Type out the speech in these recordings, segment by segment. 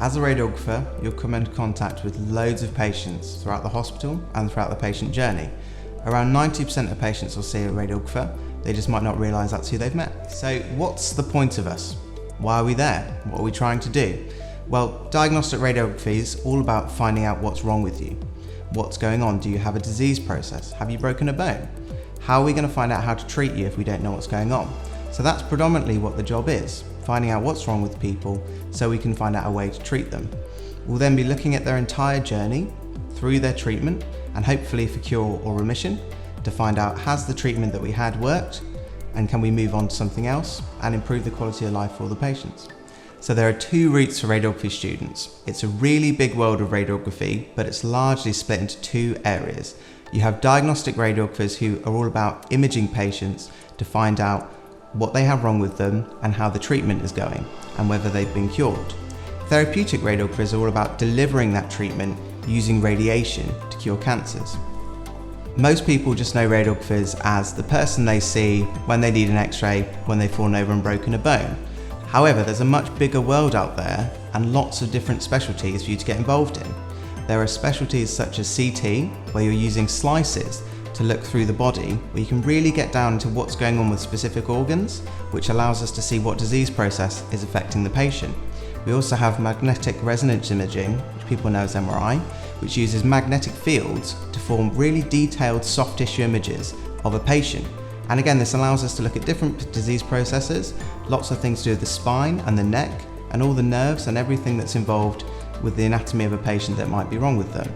As a radiographer, you'll come into contact with loads of patients throughout the hospital and throughout the patient journey. Around 90% of patients will see a radiographer, they just might not realise that's who they've met. So what's the point of us? Why are we there? What are we trying to do? Well, diagnostic radiography is all about finding out what's wrong with you. What's going on? Do you have a disease process? Have you broken a bone? How are we going to find out how to treat you if we don't know what's going on? So that's predominantly what the job is, finding out what's wrong with people so we can find out a way to treat them. We'll then be looking at their entire journey through their treatment and hopefully for cure or remission to find out, has the treatment that we had worked, and can we move on to something else and improve the quality of life for all the patients. So there are two routes for radiography students. It's a really big world of radiography, but it's largely split into two areas. You have diagnostic radiographers who are all about imaging patients to find out what they have wrong with them and how the treatment is going and whether they've been cured. Therapeutic radiographers are all about delivering that treatment using radiation to cure cancers. Most people just know radiographers as the person they see when they need an X-ray, when they've fallen over and broken a bone. However, there's a much bigger world out there and lots of different specialties for you to get involved in. There are specialties such as CT, where you're using slices to look through the body, where you can really get down to what's going on with specific organs, which allows us to see what disease process is affecting the patient. We also have magnetic resonance imaging, which people know as MRI, which uses magnetic fields to form really detailed soft tissue images of a patient. And again, this allows us to look at different disease processes, lots of things to do with the spine and the neck, and all the nerves and everything that's involved with the anatomy of a patient that might be wrong with them.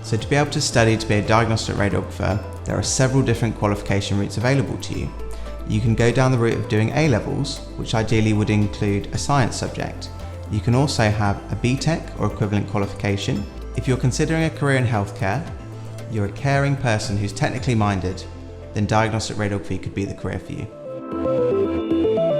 So to be able to study to be a diagnostic radiographer, there are several different qualification routes available to you. You can go down the route of doing A-levels, which ideally would include a science subject. You can also have a BTEC or equivalent qualification. If you're considering a career in healthcare, you're a caring person who's technically minded, then diagnostic radiography could be the career for you.